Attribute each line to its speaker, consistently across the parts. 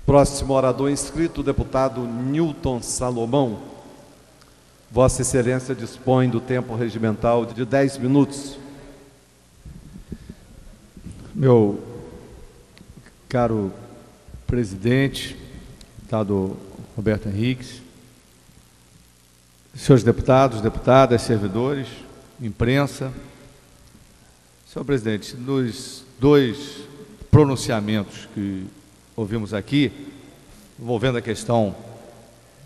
Speaker 1: Próximo orador inscrito, o deputado Nilton Salomão. Vossa Excelência dispõe do tempo regimental de 10 minutos.
Speaker 2: Meu caro presidente, deputado Roberto Henriques, senhores deputados, deputadas, servidores, imprensa. Senhor presidente, nos dois pronunciamentos que ouvimos aqui, envolvendo a questão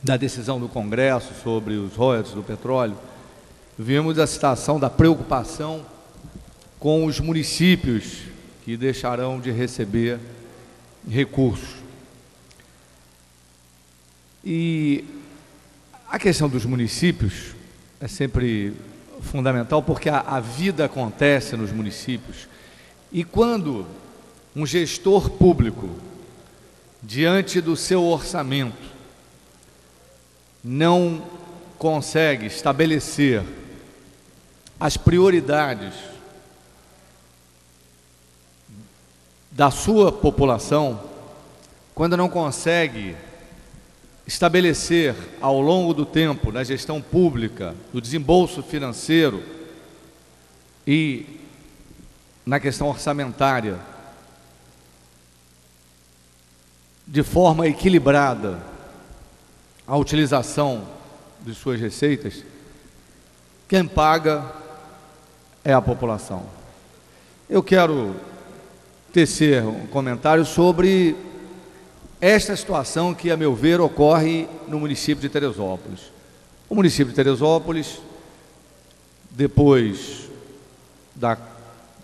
Speaker 2: da decisão do Congresso sobre os royalties do petróleo, vimos a citação da preocupação com os municípios que deixarão de receber recursos. E a questão dos municípios é sempre fundamental, porque a vida acontece nos municípios. E quando um gestor público, diante do seu orçamento, não consegue estabelecer as prioridades da sua população, quando não consegue estabelecer ao longo do tempo, na gestão pública, no desembolso financeiro e na questão orçamentária, de forma equilibrada, a utilização de suas receitas, quem paga é a população. Eu quero tecer um comentário sobre esta situação que, a meu ver, ocorre no município de Teresópolis. O município de Teresópolis, depois da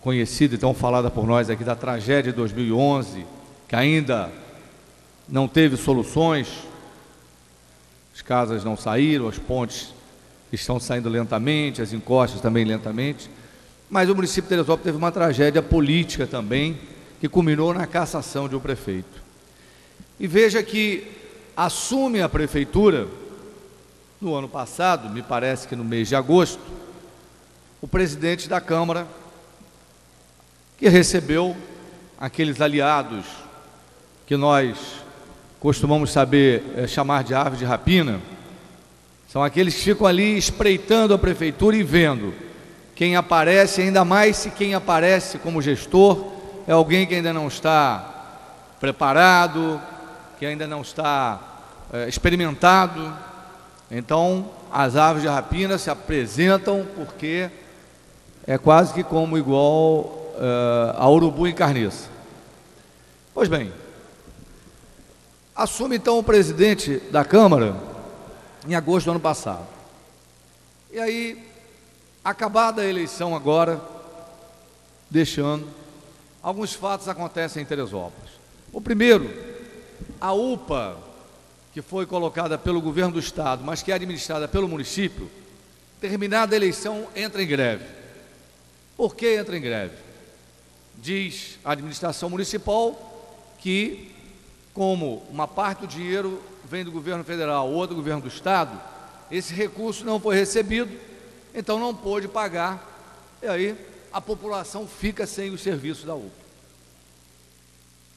Speaker 2: conhecida e tão falada por nós aqui da tragédia de 2011, que ainda não teve soluções, as casas não saíram, as pontes estão saindo lentamente, as encostas também lentamente, mas o município de Teresópolis teve uma tragédia política também, que culminou na cassação de um prefeito. E veja que assume a prefeitura, no ano passado, me parece que no mês de agosto, o presidente da Câmara, que recebeu aqueles aliados que nós costumamos chamar de aves de rapina. São aqueles que ficam ali espreitando a prefeitura e vendo quem aparece, ainda mais se quem aparece como gestor é alguém que ainda não está preparado, que ainda não está experimentado. Então, as aves de rapina se apresentam porque é quase que como igual a urubu em carniça. Pois bem, assume então o presidente da Câmara em agosto do ano passado. E aí, acabada a eleição agora, deixando, alguns fatos acontecem em Teresópolis. O primeiro, a UPA, que foi colocada pelo governo do estado, mas que é administrada pelo município, terminada a eleição, entra em greve. Por que entra em greve? Diz a administração municipal que, como uma parte do dinheiro vem do governo federal, outra do governo do estado, esse recurso não foi recebido, então não pôde pagar, e aí a população fica sem o serviço da UPA.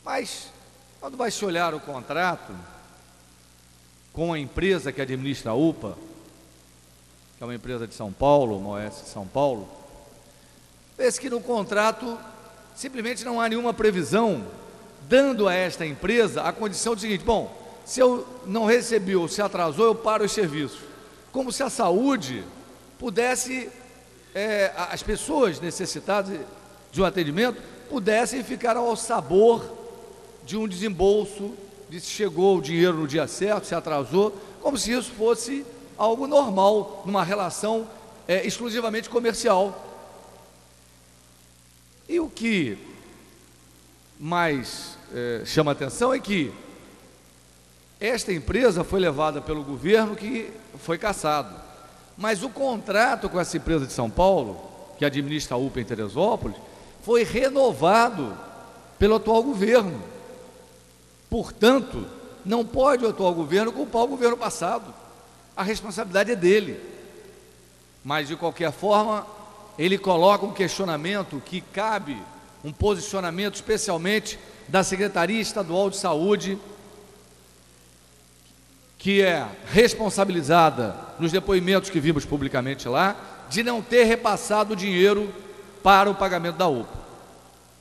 Speaker 2: Mas, quando vai se olhar o contrato com a empresa que administra a UPA, que é uma empresa de São Paulo, uma OS de São Paulo, vê-se que no contrato simplesmente não há nenhuma previsão dando a esta empresa a condição do seguinte: bom, se eu não recebi ou se atrasou, eu paro os serviços. Como se a saúde pudesse, as pessoas necessitadas de um atendimento, pudessem ficar ao sabor de um desembolso, de se chegou o dinheiro no dia certo, se atrasou, como se isso fosse algo normal, numa relação exclusivamente comercial. E o que mais chama atenção é que esta empresa foi levada pelo governo, que foi cassado, mas o contrato com essa empresa de São Paulo, que administra a UPA em Teresópolis, foi renovado pelo atual governo. Portanto, não pode o atual governo culpar o governo passado, a responsabilidade é dele. Mas, de qualquer forma, ele coloca um questionamento que cabe um posicionamento especialmente da Secretaria Estadual de Saúde que é responsabilizada nos depoimentos que vimos publicamente lá, de não ter repassado o dinheiro para o pagamento da UPA.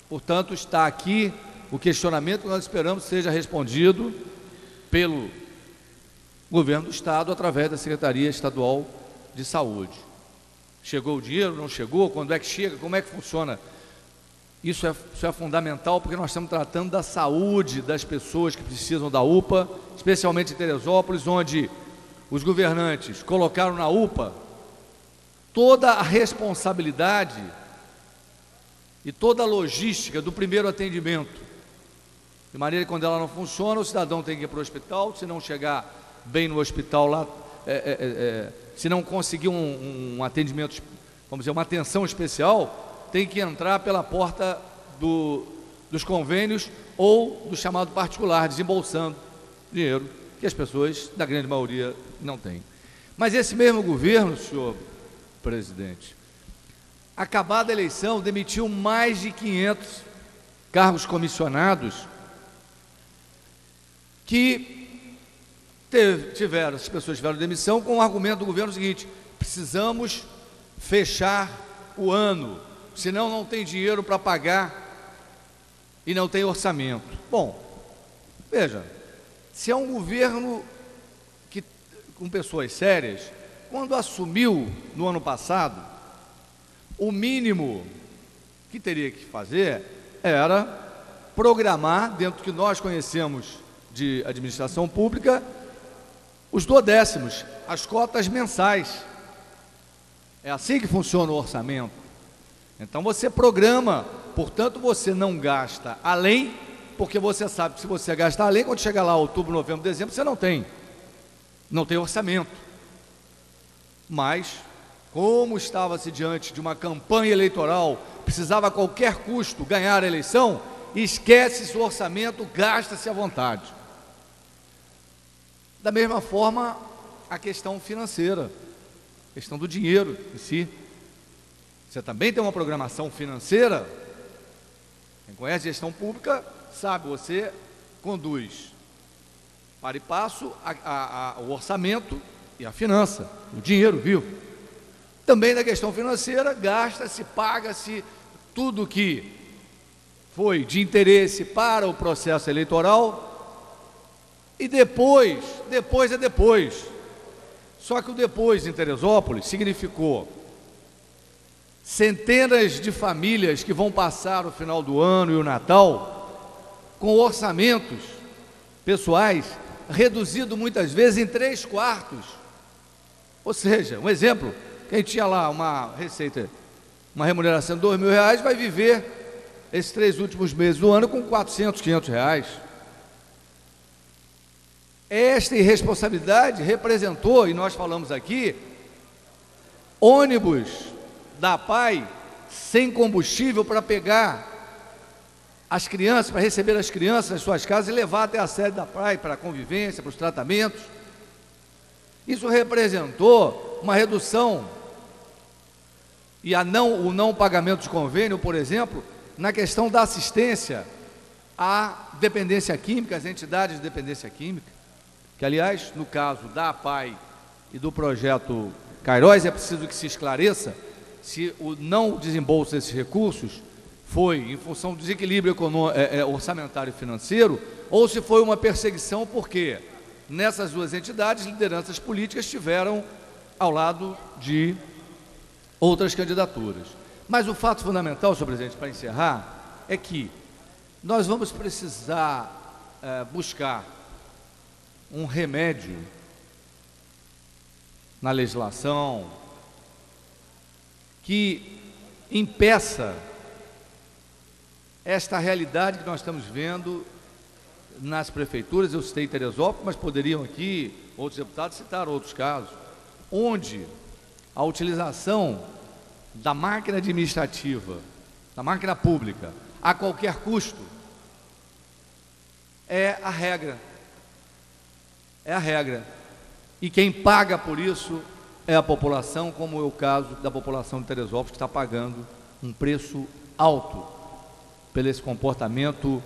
Speaker 2: Portanto, está aqui o questionamento que nós esperamos seja respondido pelo governo do Estado através da Secretaria Estadual de Saúde. Chegou o dinheiro, não chegou? Quando é que chega? Como é que funciona? Isso é fundamental, porque nós estamos tratando da saúde das pessoas que precisam da UPA, especialmente em Teresópolis, onde os governantes colocaram na UPA toda a responsabilidade e toda a logística do primeiro atendimento. De maneira que, quando ela não funciona, o cidadão tem que ir para o hospital. Se não chegar bem no hospital lá, se não conseguir um atendimento, vamos dizer, uma atenção especial, tem que entrar pela porta dos convênios ou do chamado particular, desembolsando dinheiro que as pessoas, da grande maioria, não têm. Mas esse mesmo governo, senhor presidente, acabada a eleição, demitiu mais de 500 cargos comissionados que as pessoas tiveram demissão com o argumento do governo seguinte: precisamos fechar o ano, senão não tem dinheiro para pagar e não tem orçamento. Bom, veja, se é um governo com pessoas sérias, quando assumiu no ano passado, o mínimo que teria que fazer era programar, dentro do que nós conhecemos de administração pública, os duodécimos, as cotas mensais. É assim que funciona o orçamento. Então você programa, portanto você não gasta além, porque você sabe que se você gastar além, quando chegar lá outubro, novembro, dezembro, você não tem orçamento. Mas, como estava-se diante de uma campanha eleitoral, precisava a qualquer custo ganhar a eleição, esquece-se o orçamento, gasta-se à vontade. Da mesma forma, a questão financeira, a questão do dinheiro em si. Você também tem uma programação financeira. Quem conhece gestão pública sabe, você conduz para e passo o orçamento e a finança, o dinheiro vivo. Também na questão financeira, gasta-se, paga-se tudo que foi de interesse para o processo eleitoral. E depois é depois. Só que o depois em Teresópolis significou centenas de famílias que vão passar o final do ano e o Natal com orçamentos pessoais reduzido muitas vezes em 3/4. Ou seja, um exemplo, quem tinha lá uma receita, uma remuneração de R$2.000, vai viver esses 3 últimos meses do ano com R$400, R$500. Esta irresponsabilidade representou, e nós falamos aqui, ônibus da APAI sem combustível para pegar as crianças, para receber as crianças nas suas casas e levar até a sede da APAI para a convivência, para os tratamentos. Isso representou uma redução e o não pagamento de convênio, por exemplo, na questão da assistência à dependência química, às entidades de dependência química, que, aliás, no caso da APAI e do projeto Cairóis, é preciso que se esclareça se o não desembolso desses recursos foi em função do desequilíbrio orçamentário e financeiro, ou se foi uma perseguição, porque nessas duas entidades, lideranças políticas estiveram ao lado de outras candidaturas. Mas o fato fundamental, senhor presidente, para encerrar, é que nós vamos precisar buscar um remédio na legislação que impeça esta realidade que nós estamos vendo nas prefeituras. Eu citei Teresópolis, mas poderiam aqui outros deputados citar outros casos, onde a utilização da máquina administrativa, da máquina pública, a qualquer custo, é a regra. É a regra. E quem paga por isso é a população, como é o caso da população de Teresópolis, que está pagando um preço alto pelo esse comportamento,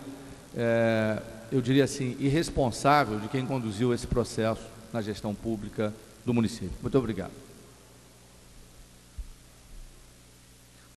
Speaker 2: eu diria assim, irresponsável de quem conduziu esse processo na gestão pública do município. Muito obrigado.